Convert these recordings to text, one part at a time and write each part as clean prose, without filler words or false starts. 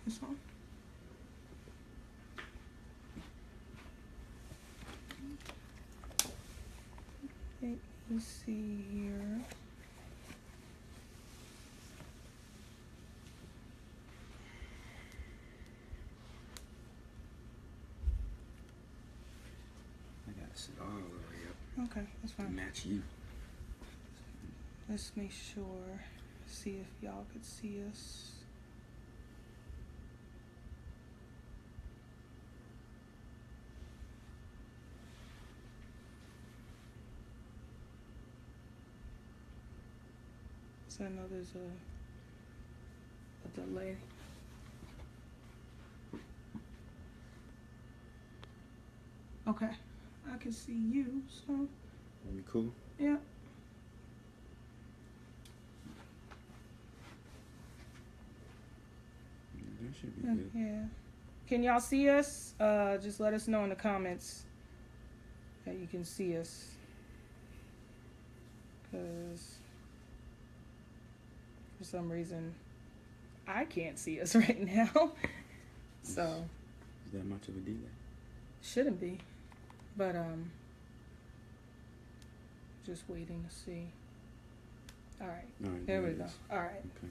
This one. Let me see here. I gotta sit all the way up. Okay, that's fine. To match you. Let's make sure. See if y'all could see us. So I know there's a delay. Okay, I can see you, so. You cool? Yeah. That should be good. Yeah. Can y'all see us? Just let us know in the comments that you can see us. Because for some reason, I can't see us right now. So. Is that much of a delay? Shouldn't be. But, just waiting to see. All right. There we go. All right. Okay.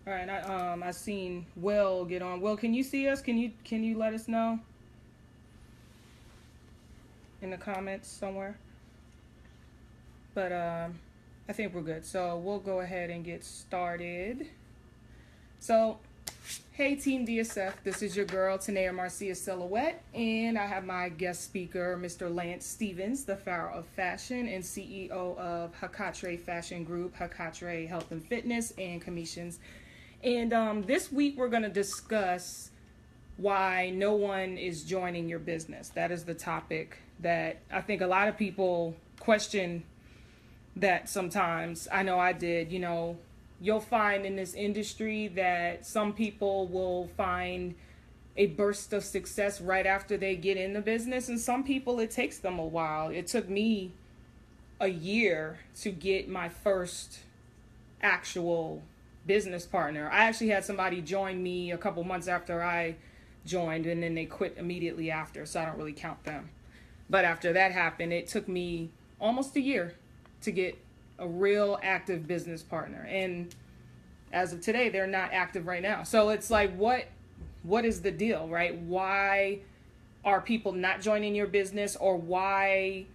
All right, I seen Will get on. Will, can you see us? Can you let us know in the comments somewhere? But I think we're good. So we'll go ahead and get started. So, hey Team DSF, this is your girl Tanaya-Marcia Silhouette, and I have my guest speaker, Mr. Lance Stevens, the Pharaoh of Fashion and CEO of Hakatre Fashion Group, Hakatre Health and Fitness, and Commissions. And this week we're going to discuss why no one is joining your business. That is the topic that I think a lot of people question that sometimes. I know I did. You know, you'll find in this industry that some people will find a burst of success right after they get in the business, and some people it takes them a while. It took me a year to get my first actual business partner. I actually had somebody join me a couple months after I joined, and then they quit immediately after, so I don't really count them. But after that happened, it took me almost a year to get a real active business partner. And as of today, they're not active right now. So it's like, what is the deal, right? Why are people not joining your business, or why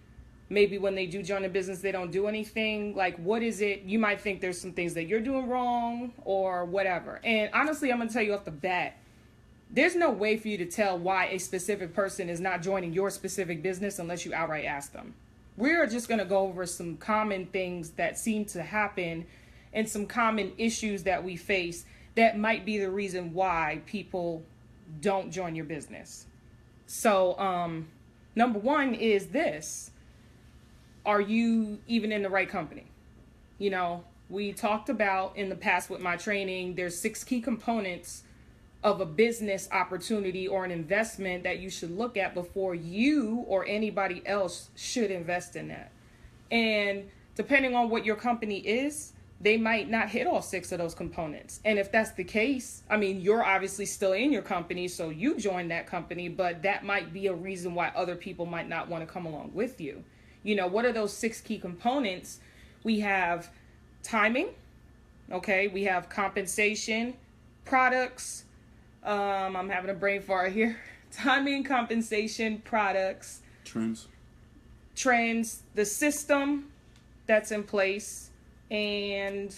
maybe when they do join a business, they don't do anything? Like, what is it? You might think there's some things that you're doing wrong or whatever. And honestly, I'm going to tell you off the bat, there's no way for you to tell why a specific person is not joining your specific business unless you outright ask them. We're just going to go over some common things that seem to happen and some common issues that we face that might be the reason why people don't join your business. So, number one is this. Are you even in the right company? You know, we talked about in the past with my training, there's 6 key components of a business opportunity or an investment that you should look at before you or anybody else should invest in that. And depending on what your company is, they might not hit all 6 of those components. And if that's the case, I mean, you're obviously still in your company, so you joined that company, but that might be a reason why other people might not want to come along with you. You know, what are those 6 key components? We have timing, okay? We have compensation, products. I'm having a brain fart here. Timing, compensation, products. Trends, the system that's in place, and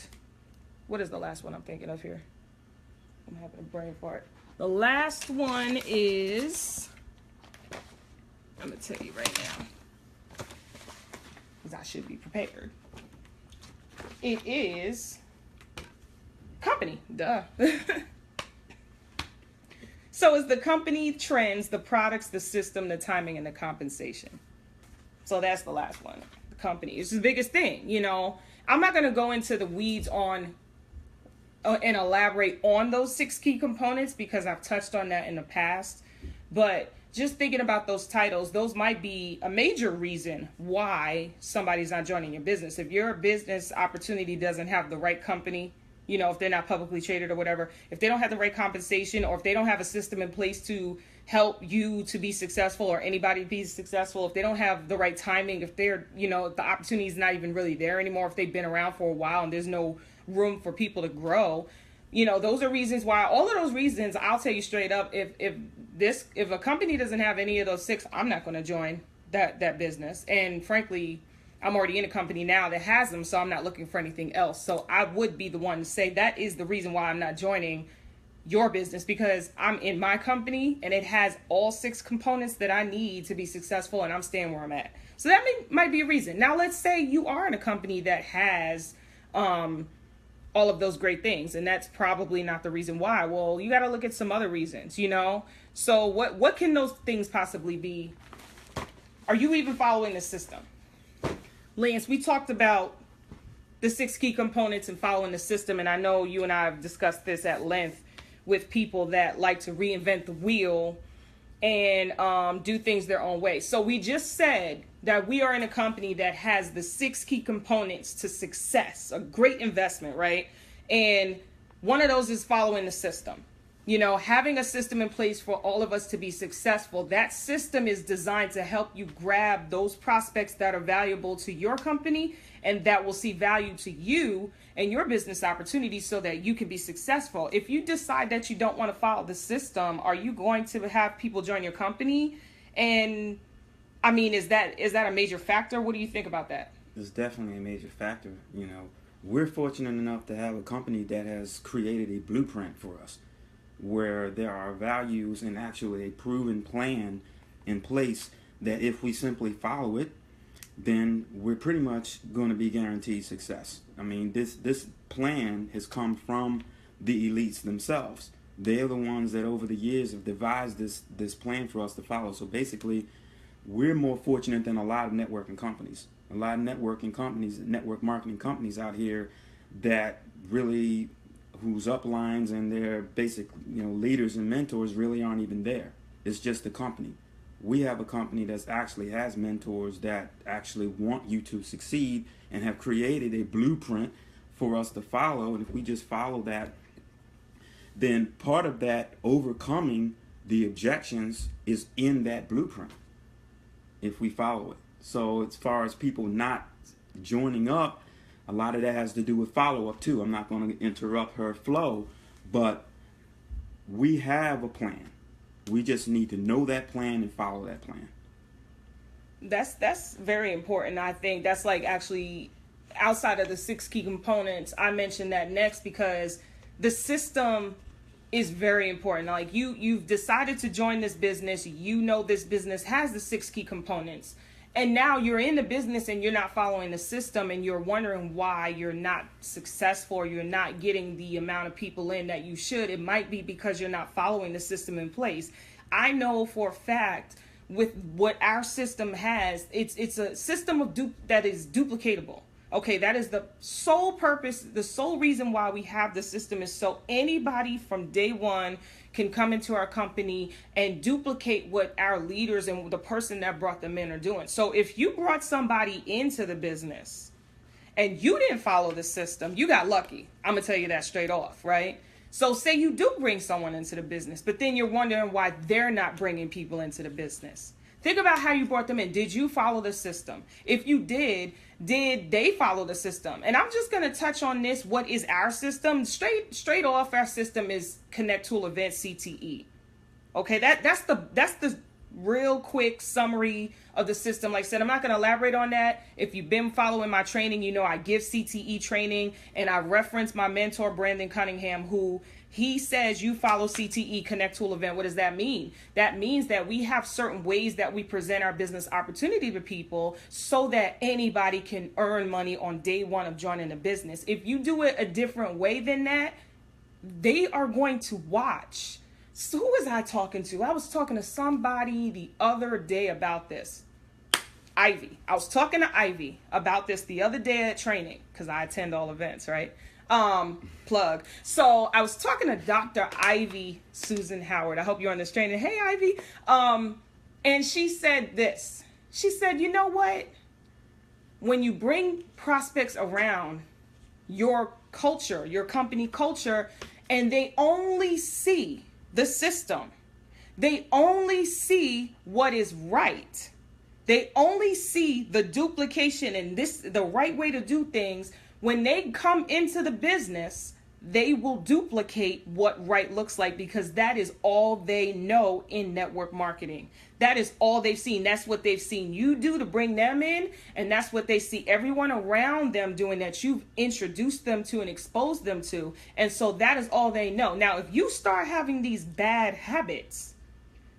what is the last one I'm thinking of here? I'm having a brain fart. The last one is, I'm going to tell you right now, because I should be prepared. It is company, duh. So it's the company, trends, the products, the system, the timing, and the compensation. So that's the last one, the company. It's the biggest thing, you know. I'm not going to go into the weeds on and elaborate on those 6 key components because I've touched on that in the past. But just thinking about those titles, those might be a major reason why somebody's not joining your business. If your business opportunity doesn't have the right company, you know, if they're not publicly traded or whatever, if they don't have the right compensation, or if they don't have a system in place to help you to be successful, or anybody to be successful, if they don't have the right timing, if they're, you know, the opportunity is not even really there anymore, if they've been around for a while and there's no room for people to grow, you know, those are reasons why. All of those reasons, I'll tell you straight up, if a company doesn't have any of those 6, I'm not going to join that business. And frankly, I'm already in a company now that has them, so I'm not looking for anything else. So I would be the one to say that is the reason why I'm not joining your business, because I'm in my company and it has all 6 components that I need to be successful, and I'm staying where I'm at. So that might be a reason. Now, let's say you are in a company that has all of those great things, and that's probably not the reason why. Well, you got to look at some other reasons, you know? So what can those things possibly be? Are you even following the system? Lance, we talked about the 6 key components and following the system, and I know you and I have discussed this at length with people that like to reinvent the wheel and do things their own way. So we just said that we are in a company that has the 6 key components to success, a great investment, right? And one of those is following the system. You know, having a system in place for all of us to be successful. That system is designed to help you grab those prospects that are valuable to your company and that will see value to you and your business opportunities so that you can be successful. If you decide that you don't want to follow the system, are you going to have people join your company? And I mean, is that a major factor? What do you think about that? It's definitely a major factor. You know, we're fortunate enough to have a company that has created a blueprint for us, where there are values and actually a proven plan in place that if we simply follow it, then we're pretty much going to be guaranteed success. I mean, this plan has come from the elites themselves. They're the ones that over the years have devised this plan for us to follow. So basically, we're more fortunate than a lot of networking companies. A lot of network marketing companies out here that really, whose uplines and their basic, you know, leaders and mentors really aren't even there. It's just a company. We have a company that actually has mentors that actually want you to succeed and have created a blueprint for us to follow. And if we just follow that, then part of that overcoming the objections is in that blueprint if we follow it. So as far as people not joining up, a lot of that has to do with follow-up too. I'm not going to interrupt her flow, but we have a plan. We just need to know that plan and follow that plan. That's very important. I think that's like actually outside of the 6 key components. I mentioned that next because the system is very important. Like you've decided to join this business. You know this business has the 6 key components. And now you're in the business and you're not following the system and you're wondering why you're not successful or you're not getting the amount of people in that you should. It might be because you're not following the system in place. I know for a fact with what our system has, it's a system that is duplicatable. Okay, that is the sole purpose, the sole reason why we have the system is so anybody from day one can come into our company and duplicate what our leaders and the person that brought them in are doing. So if you brought somebody into the business and you didn't follow the system, you got lucky. I'm gonna tell you that straight off, right? So say you do bring someone into the business, but then you're wondering why they're not bringing people into the business. Think about how you brought them in. Did you follow the system? If you did they follow the system? And I'm just going to touch on this. What is our system? Straight off, our system is Connect Tool Event CTE. Okay, that's the real quick summary of the system. Like I said, I'm not going to elaborate on that. If you've been following my training, you know I give CTE training, and I reference my mentor, Brandon Cunningham, who he says you follow CTE, Connect Tool Event. What does that mean? That means that we have certain ways that we present our business opportunity to people so that anybody can earn money on day one of joining the business. If you do it a different way than that, they are going to watch. So who was I talking to? I was talking to somebody the other day about this. Ivy. I was talking to Ivy about this the other day at training because I attend all events, right? Plug. So I was talking to Dr. Ivy Susan Howard. I hope you're on this training. Hey, Ivy. And she said this. She said, you know what? When you bring prospects around, your culture, your company culture, and they only see the system. They only see what is right. They only see the duplication and the right way to do things. When they come into the business, they will duplicate what right looks like, because that is all they know in network marketing. That is all they've seen. That's what they've seen you do to bring them in, and that's what they see everyone around them doing that you've introduced them to and exposed them to. And so that is all they know. Now, if you start having these bad habits,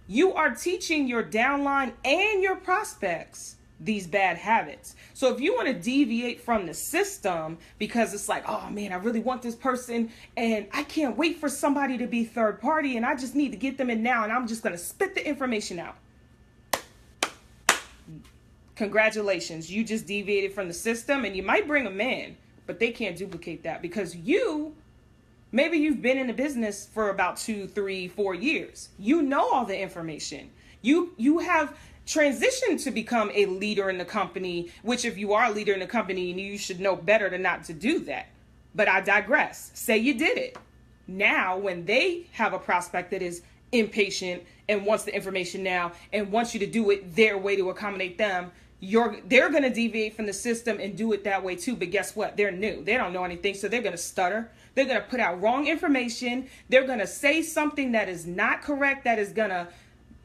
you are teaching your downline and your prospects these bad habits. So if you want to deviate from the system because it's like, oh man, I really want this person and I can't wait for somebody to be third party and I just need to get them in now and I'm just going to spit the information out. Congratulations, you just deviated from the system, and you might bring them in, but they can't duplicate that because maybe you've been in the business for about 2, 3, 4 years. You know all the information. You have transitioned to become a leader in the company, which if you are a leader in the company, you should know better than not to do that. But I digress. Say you did it. Now, when they have a prospect that is impatient and wants the information now and wants you to do it their way to accommodate them, they're going to deviate from the system and do it that way too. But guess what? They're new. They don't know anything. So they're going to stutter. They're going to put out wrong information. They're going to say something that is not correct, that is going to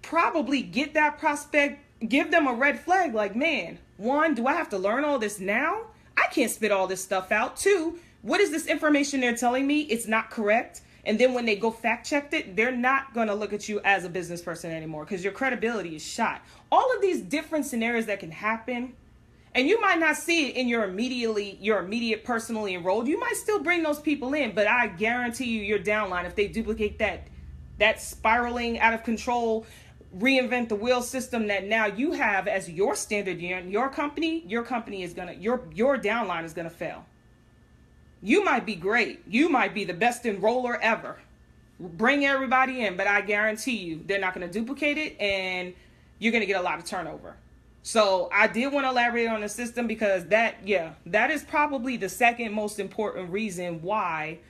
probably get that prospect, give them a red flag. Like, man, 1, do I have to learn all this now? I can't spit all this stuff out. 2, what is this information they're telling me? It's not correct. And then when they go fact check it, they're not going to look at you as a business person anymore because your credibility is shot. All of these different scenarios that can happen, and you might not see it in your immediate personally enrolled. You might still bring those people in, but I guarantee you your downline, if they duplicate that spiraling out of control, reinvent the wheel system that now you have as your standard in your company is gonna, your downline is gonna fail. You might be great. You might be the best enroller ever. Bring everybody in, but I guarantee you they're not going to duplicate it and you're going to get a lot of turnover. So I did want to elaborate on the system because that is probably the second most important reason why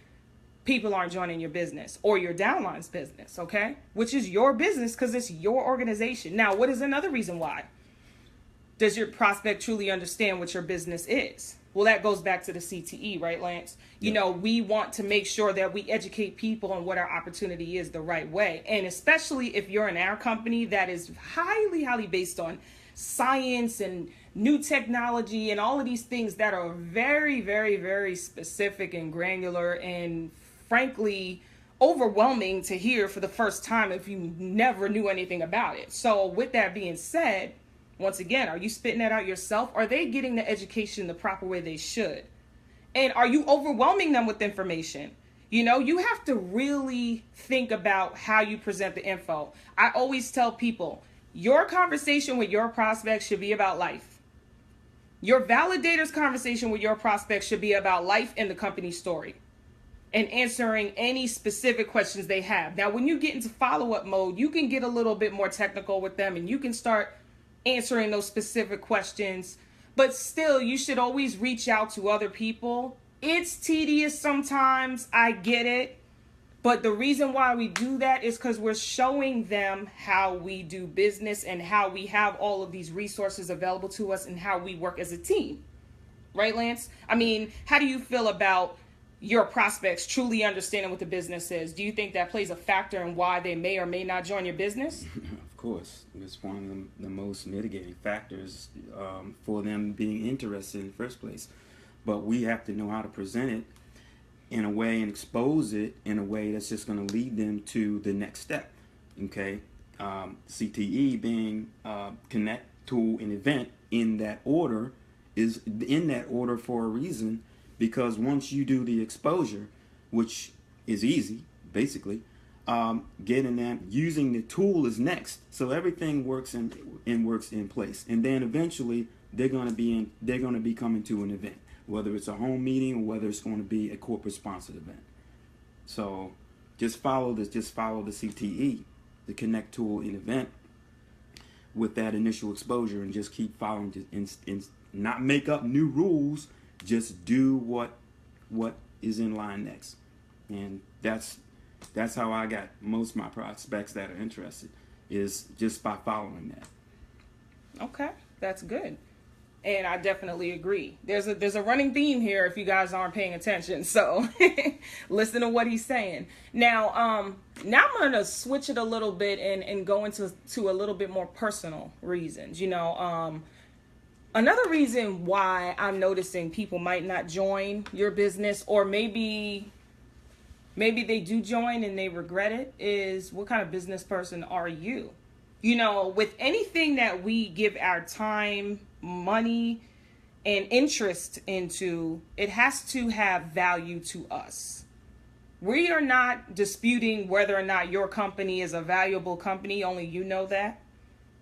people aren't joining your business or your downline's business, okay? Which is your business because it's your organization. Now, what is another reason why? Does your prospect truly understand what your business is? Well, that goes back to the CTE, right, Lance? You know, we want to make sure that we educate people on what our opportunity is the right way. And especially if you're in our company that is highly, highly based on science and new technology and all of these things that are very, very, very specific and granular and frankly overwhelming to hear for the first time if you never knew anything about it. So with that being said, once again, are you spitting that out yourself? Are they getting the education the proper way they should? And are you overwhelming them with information? You know, you have to really think about how you present the info. I always tell people, your conversation with your prospects should be about life. Your validator's conversation with your prospects should be about life and the company story and answering any specific questions they have. Now, when you get into follow-up mode, you can get a little bit more technical with them and you can start answering those specific questions, but still you should always reach out to other people. It's tedious sometimes, I get it, but the reason why we do that is because we're showing them how we do business and how we have all of these resources available to us and how we work as a team, right, Lance? I mean, how do you feel about your prospects truly understanding what the business is? Do you think that plays a factor in why they may or may not join your business? Of course, it's one of the most mitigating factors for them being interested in the first place. But we have to know how to present it in a way and expose it in a way that's just going to lead them to the next step. Okay, CTE being connect, tool, and event in that order is in that order for a reason, because once you do the exposure, which is easy, basically. Getting that, using the tool is next. So everything works in place, and then eventually they're going to be coming to an event, whether it's a home meeting or whether it's going to be a corporate sponsored event. So just follow the CTE, the connect, tool, and event with that initial exposure, and just keep following and not make up new rules. Just do what what is in line next. And that's how I got most of my prospects that are interested, is just by following that. Okay, that's good. And I definitely agree. There's a running theme here if you guys aren't paying attention. So listen to what he's saying. Now I'm going to switch it a little bit and go into a little bit more personal reasons. Another reason why I'm noticing people might not join your business, or maybe they do join and they regret it, is what kind of business person are you? With anything that we give our time, money, and interest into, it has to have value to us. We are not disputing whether or not your company is a valuable company, only you know that.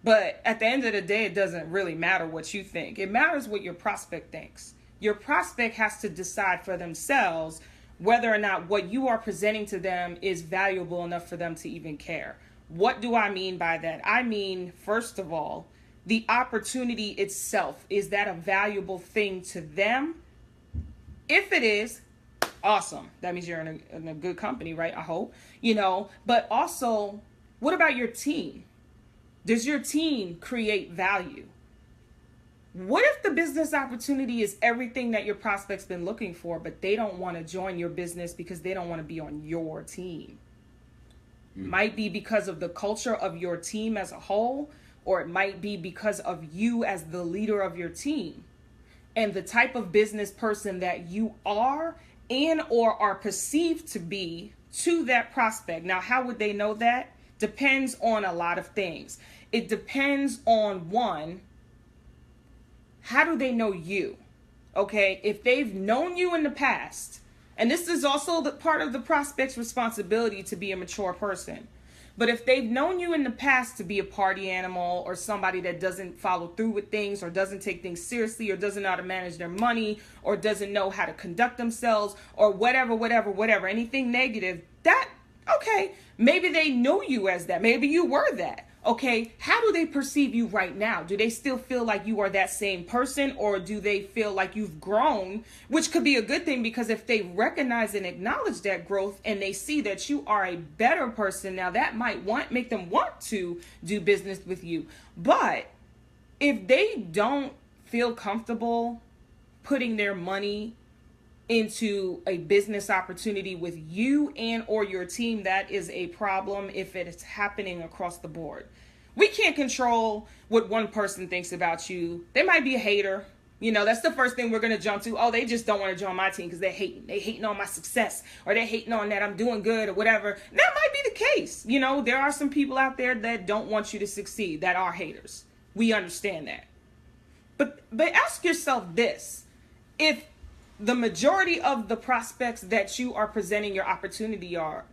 But at the end of the day, it doesn't really matter what you think. It matters what your prospect thinks. Your prospect has to decide for themselves whether or not what you are presenting to them is valuable enough for them to even care. What do I mean by that? I mean, first of all, the opportunity itself. Is that a valuable thing to them? If it is, awesome. That means you're in a good company, right? I hope. But also, what about your team? Does your team create value? What if the business opportunity is everything that your prospect's been looking for, but they don't want to join your business because they don't want to be on your team? Might be because of the culture of your team as a whole, or it might be because of you as the leader of your team and the type of business person that you are and or are perceived to be to that prospect. Now, how would they know that? Depends on a lot of things. It depends on, one, how do they know you? Okay, if they've known you in the past, and this is also the part of the prospect's responsibility to be a mature person. But if they've known you in the past to be a party animal, or somebody that doesn't follow through with things, or doesn't take things seriously, or doesn't know how to manage their money, or doesn't know how to conduct themselves, or whatever, anything negative, that, okay, maybe they know you as that. Maybe you were that. Okay, how do they perceive you right now? Do they still feel like you are that same person, or do they feel like you've grown? Which could be a good thing, because if they recognize and acknowledge that growth and they see that you are a better person, now that might make them want to do business with you. But if they don't feel comfortable putting their money into a business opportunity with you and or your team, that is a problem if it is happening across the board. We can't control what one person thinks about you. They might be a hater. That's the first thing we're going to jump to. Oh, they just don't want to join my team because they're hating. They hating on my success, or they're hating on that I'm doing good or whatever. That might be the case. There are some people out there that don't want you to succeed, that are haters. We understand that. But ask yourself this. If the majority of the prospects that you are presenting your opportunity are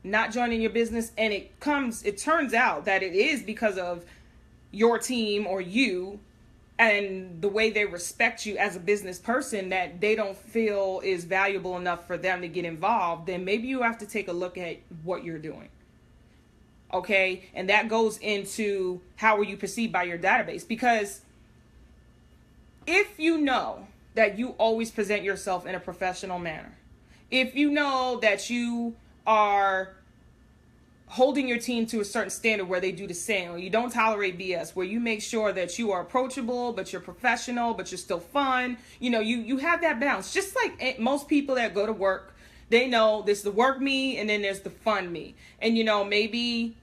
not joining your business, and it turns out that it is because of your team or you and the way they respect you as a business person, that they don't feel is valuable enough for them to get involved, then maybe you have to take a look at what you're doing. Okay? And that goes into how are you perceived by your database, because if you know that you always present yourself in a professional manner, if you know that you are holding your team to a certain standard where they do the same, or you don't tolerate BS, where you make sure that you are approachable, but you're professional, but you're still fun, you have that balance. Just like most people that go to work, they know there's the work me and then there's the fun me. And maybe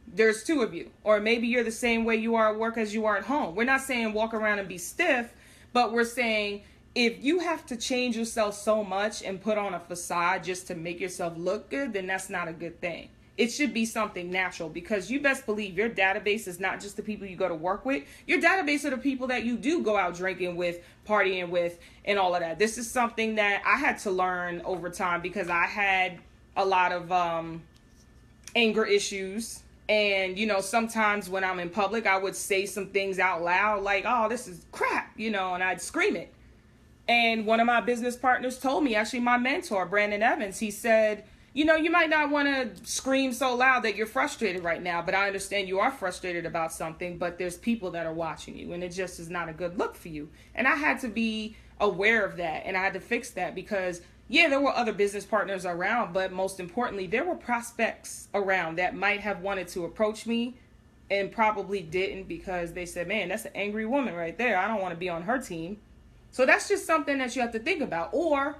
there's two of you, or maybe you're the same way you are at work as you are at home. We're not saying walk around and be stiff, but we're saying if you have to change yourself so much and put on a facade just to make yourself look good, then that's not a good thing. It should be something natural, because you best believe your database is not just the people you go to work with. Your database are the people that you do go out drinking with, partying with, and all of that. This is something that I had to learn over time, because I had a lot of anger issues. And, sometimes when I'm in public, I would say some things out loud like, oh, this is crap, and I'd scream it. And one of my business partners told me, actually my mentor, Brandon Evans, he said, you might not want to scream so loud that you're frustrated right now, but I understand you are frustrated about something, but there's people that are watching you, and it just is not a good look for you. And I had to be aware of that, and I had to fix that because yeah, there were other business partners around, but most importantly, there were prospects around that might have wanted to approach me and probably didn't because they said, man, that's an angry woman right there. I don't want to be on her team. So that's just something that you have to think about. Or,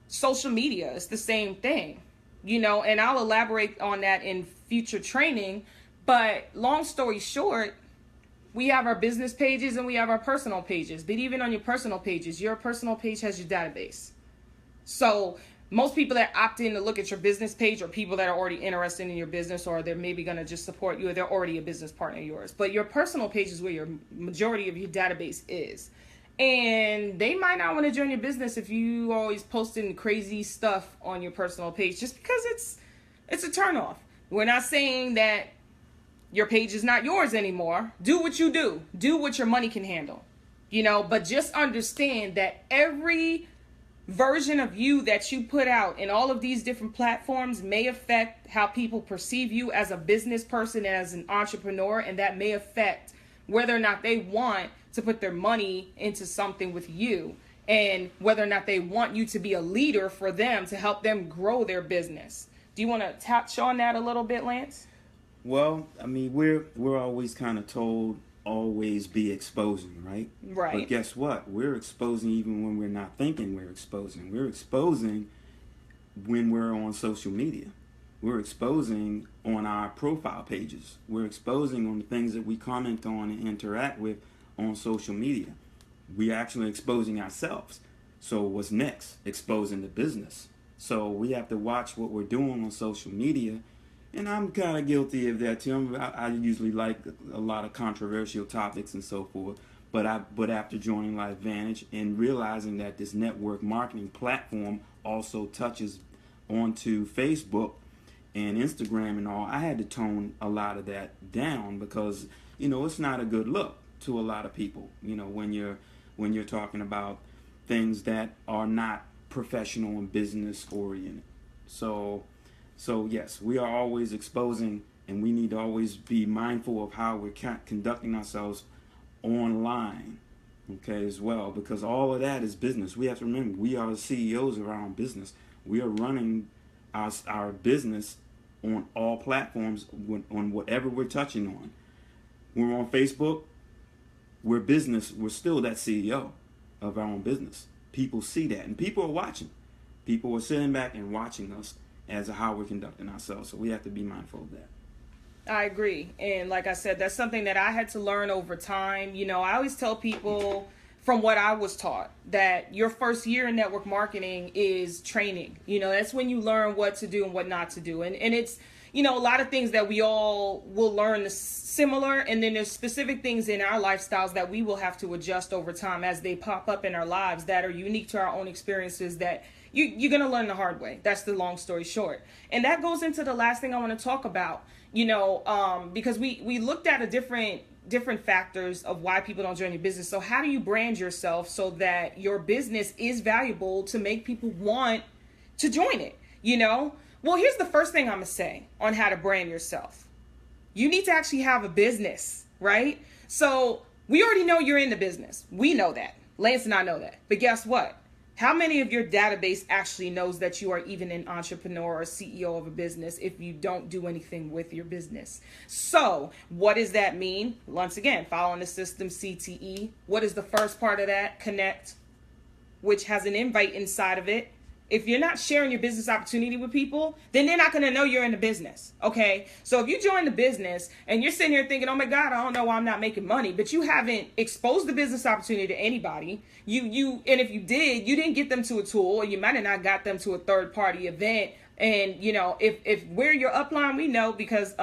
social media is the same thing, and I'll elaborate on that in future training. But long story short, we have our business pages and we have our personal pages. But even on your personal pages, your personal page has your database. So most people that opt in to look at your business page are people that are already interested in your business, or they're maybe going to just support you, or they're already a business partner of yours. But your personal page is where your majority of your database is. And they might not want to join your business if you always posting crazy stuff on your personal page, just because it's a turnoff. We're not saying that your page is not yours anymore. Do what you do. Do what your money can handle. But just understand that every version of you that you put out in all of these different platforms may affect how people perceive you as a business person and as an entrepreneur, and that may affect whether or not they want to put their money into something with you, and whether or not they want you to be a leader for them to help them grow their business. Do you want to touch on that a little bit, Lance? Well, I mean, we're always kind of told always be exposing, right? Right. But guess what? We're exposing even when we're not thinking we're exposing. We're exposing when we're on social media. We're exposing on our profile pages. We're exposing on the things that we comment on and interact with on social media. We're actually exposing ourselves. So what's next? Exposing the business. So we have to watch what we're doing on social media. And I'm kind of guilty of that too. I usually like a lot of controversial topics and so forth. But after joining LifeVantage and realizing that this network marketing platform also touches onto Facebook and Instagram and all, I had to tone a lot of that down because it's not a good look to a lot of people. When you're talking about things that are not professional and business oriented. So yes, we are always exposing, and we need to always be mindful of how we're conducting ourselves online, okay, as well, because all of that is business. We have to remember, we are the CEOs of our own business. We are running our business on all platforms, on whatever we're touching on. We're on Facebook, we're still that CEO of our own business. People see that, and people are watching. People are sitting back and watching us as to how we're conducting ourselves. So we have to be mindful of that. I agree. And like I said, that's something that I had to learn over time. I always tell people from what I was taught that your first year in network marketing is training. That's when you learn what to do and what not to do. And it's, a lot of things that we all will learn similar. And then there's specific things in our lifestyles that we will have to adjust over time as they pop up in our lives that are unique to our own experiences that you're going to learn the hard way. That's the long story short. And that goes into the last thing I want to talk about, because we looked at different factors of why people don't join your business. So how do you brand yourself so that your business is valuable to make people want to join it? Well, here's the first thing I'm going to say on how to brand yourself. You need to actually have a business, right? So we already know you're in the business. We know that. Lance and I know that. But guess what? How many of your database actually knows that you are even an entrepreneur or CEO of a business if you don't do anything with your business? So what does that mean? Once again, following the system CTE. What is the first part of that? Connect, which has an invite inside of it. If you're not sharing your business opportunity with people, then they're not going to know you're in the business. Okay. So if you join the business and you're sitting here thinking, oh my God, I don't know why I'm not making money, but you haven't exposed the business opportunity to anybody. And if you did, you didn't get them to a tool, or you might have not got them to a third party event. And if we're your upline, we know because,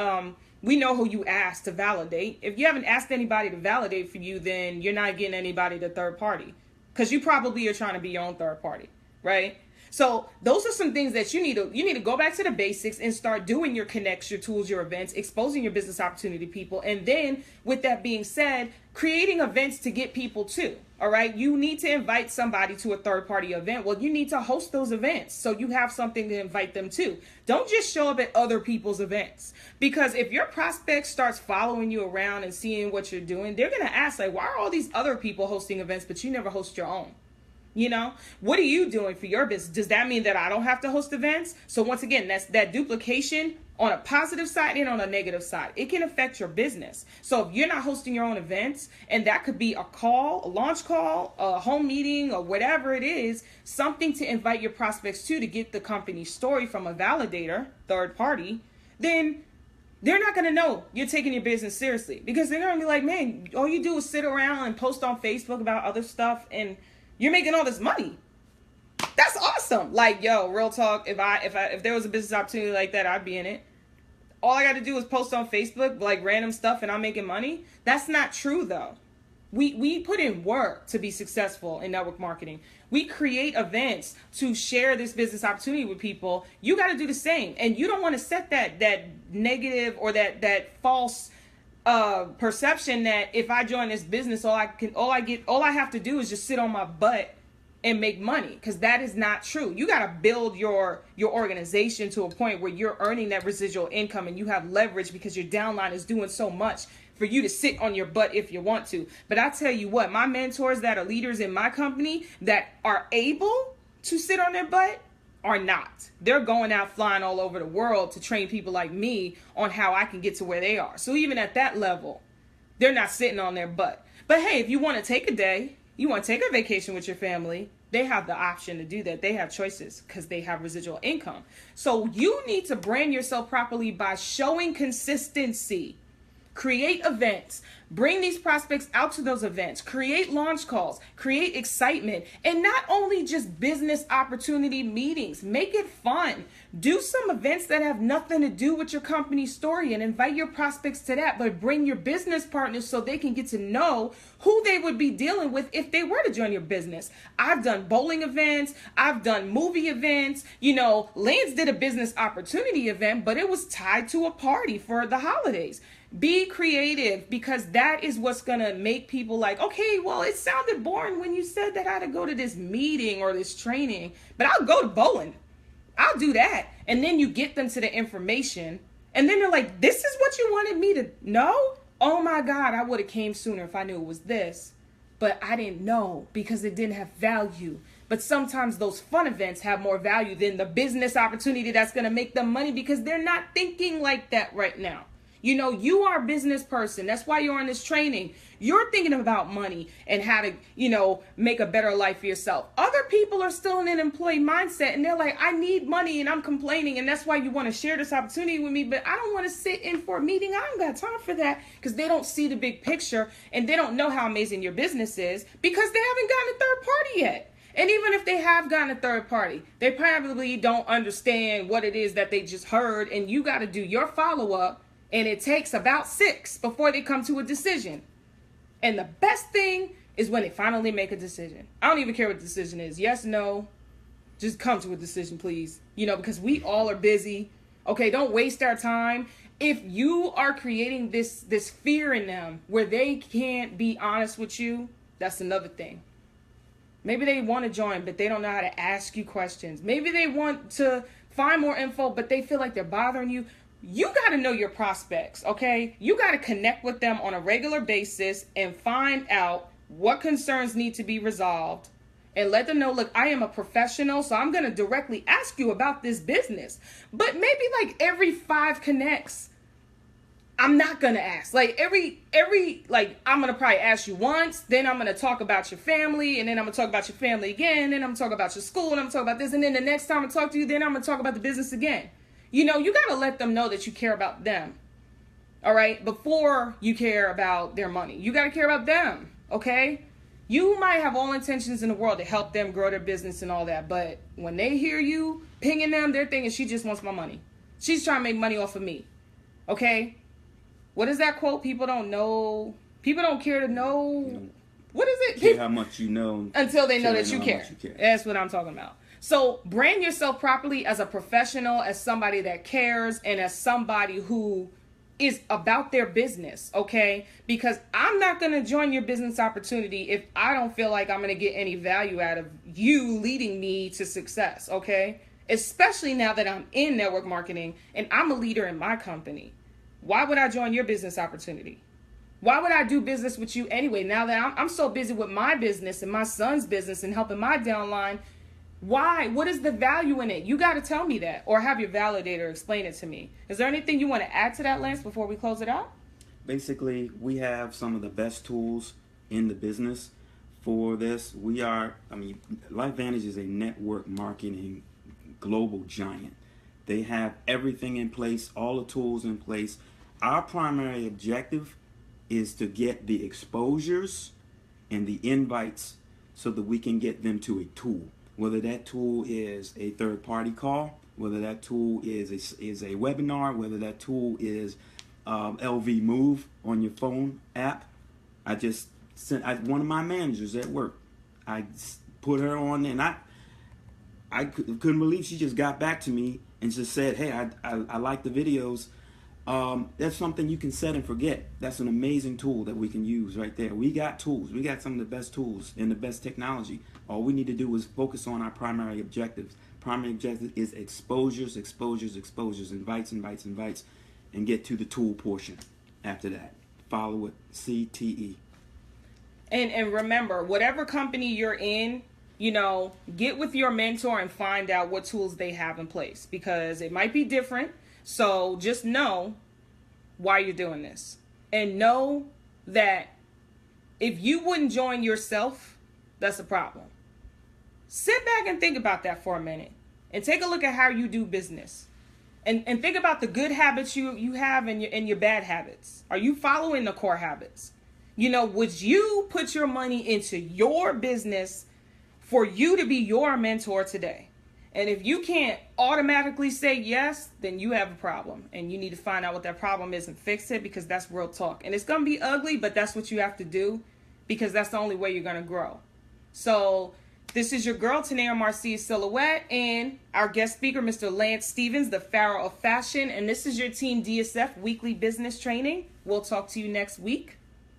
we know who you asked to validate. If you haven't asked anybody to validate for you, then you're not getting anybody to third party because you probably are trying to be your own third party. Right. So those are some things that you need to go back to the basics and start doing your connects, your tools, your events, exposing your business opportunity to people. And then with that being said, creating events to get people to. All right. You need to invite somebody to a third party event. Well, you need to host those events so you have something to invite them to. Don't just show up at other people's events, because if your prospect starts following you around and seeing what you're doing, they're going to ask, like, why are all these other people hosting events, but you never host your own? You know, what are you doing for your business? Does that mean that I don't have to host events? So once again, that's that duplication on a positive side and on a negative side. It can affect your business. So if you're not hosting your own events, and that could be a call, a launch call, a home meeting, or whatever it is, something to invite your prospects to get the company's story from a validator, third party, then they're not going to know you're taking your business seriously, because they're going to be like, man, all you do is sit around and post on Facebook about other stuff and you're making all this money. That's awesome. Like, yo, real talk. If there was a business opportunity like that, I'd be in it. All I got to do is post on Facebook, like random stuff, and I'm making money. That's not true, though. We put in work to be successful in network marketing. We create events to share this business opportunity with people. You got to do the same. And you don't want to set that negative or that false perception that if I join this business, all I have to do is just sit on my butt and make money, because that is not true. You got to build your organization to a point where you're earning that residual income and you have leverage, because your downline is doing so much for you to sit on your butt if you want to. But I tell you what, my mentors that are leaders in my company that are able to sit on their butt are not. They're going out flying all over the world to train people like me on how I can get to where they are. So even at that level, they're not sitting on their butt. But hey, if you want to take a day, you want to take a vacation with your family, they have the option to do that. They have choices because they have residual income. So you need to brand yourself properly by showing consistency. Create events, bring these prospects out to those events, create launch calls, create excitement, and not only just business opportunity meetings, make it fun. Do some events that have nothing to do with your company story and invite your prospects to that, but bring your business partners so they can get to know who they would be dealing with if they were to join your business. I've done bowling events. I've done movie events. You know, Lance did a business opportunity event, but it was tied to a party for the holidays. Be creative, because that is what's going to make people like, okay, well, it sounded boring when you said that I had to go to this meeting or this training, but I'll go to bowling. I'll do that. And then you get them to the information, and then they're like, this is what you wanted me to know? Oh my God, I would have came sooner if I knew it was this, but I didn't know because it didn't have value. But sometimes those fun events have more value than the business opportunity that's going to make them money, because they're not thinking like that right now. You know, you are a business person. That's why you're on this training. You're thinking about money and how to, you know, make a better life for yourself. Other people are still in an employee mindset, and they're like, I need money and I'm complaining. And that's why you want to share this opportunity with me. But I don't want to sit in for a meeting. I don't got time for that, because they don't see the big picture and they don't know how amazing your business is, because they haven't gotten a third party yet. And even if they have gotten a third party, they probably don't understand what it is that they just heard. And you got to do your follow-up. And it takes about 6 before they come to a decision. And the best thing is when they finally make a decision. I don't even care what the decision is. Yes, no. Just come to a decision, please. You know, because we all are busy. Okay, don't waste our time. If you are creating this fear in them where they can't be honest with you, that's another thing. Maybe they want to join, but they don't know how to ask you questions. Maybe they want to find more info, but they feel like they're bothering you. You got to know your prospects, okay? You got to connect with them on a regular basis and find out what concerns need to be resolved, and let them know, look, I am a professional, so I'm going to directly ask you about this business. But maybe like every 5 connects, I'm not going to ask. Like every I'm going to probably ask you once, then I'm going to talk about your family, and then I'm going to talk about your family again, and then I'm going to talk about your school, and I'm going to talk about this, and then the next time I talk to you, then I'm going to talk about the business again. You know, you got to let them know that you care about them, all right, before you care about their money. You got to care about them, okay? You might have all intentions in the world to help them grow their business and all that, but when they hear you pinging them, they're thinking she just wants my money. She's trying to make money off of me, okay? What is that quote? People don't know. People don't care to know. What is it? Care how much you know until they know that you how care. much you care. That's what I'm talking about. So brand yourself properly as a professional, as somebody that cares, and as somebody who is about their business, okay? Because I'm not going to join your business opportunity if I don't feel like I'm going to get any value out of you leading me to success, okay? Especially now that I'm in network marketing and I'm a leader in my company. Why would I join your business opportunity? Why would I do business with you anyway? Now that I'm so busy with my business and my son's business and helping my downline, why? What is the value in it? You got to tell me that, or have your validator explain it to me. Is there anything you want to add to that, Lance, before we close it out? Basically, we have some of the best tools in the business for this. LifeVantage is a network marketing global giant. They have everything in place, all the tools in place. Our primary objective is to get the exposures and the invites so that we can get them to a tool. Whether that tool is a third-party call, whether that tool is a webinar, whether that tool is LV Move on your phone app. I just sent one of my managers at work. I put her on, and I couldn't believe she just got back to me and just said, "Hey, I like the videos." That's something you can set and forget. That's an amazing tool that we can use right there. We got tools. We got some of the best tools and the best technology. All we need to do is focus on our primary objectives. Primary objective is exposures, invites, and get to the tool portion after that. Follow it, CTE. And remember, whatever company you're in, get with your mentor and find out what tools they have in place, because it might be different. So just know why you're doing this, and know that if you wouldn't join yourself, that's a problem. Sit back and think about that for a minute and take a look at how you do business, and think about the good habits you have and your bad habits. Are you following the core habits? Would you put your money into your business for you to be your mentor today? And if you can't automatically say yes, then you have a problem, and you need to find out what that problem is and fix it, because that's real talk. And it's going to be ugly, but that's what you have to do, because that's the only way you're going to grow. So this is your girl, Tanaya-Marcia Silhouette, and our guest speaker, Mr. Lance Stevens, the Pharaoh of Fashion. And this is your Team DSF weekly business training. We'll talk to you next week.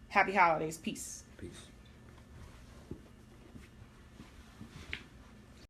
Happy holidays. Peace. Peace.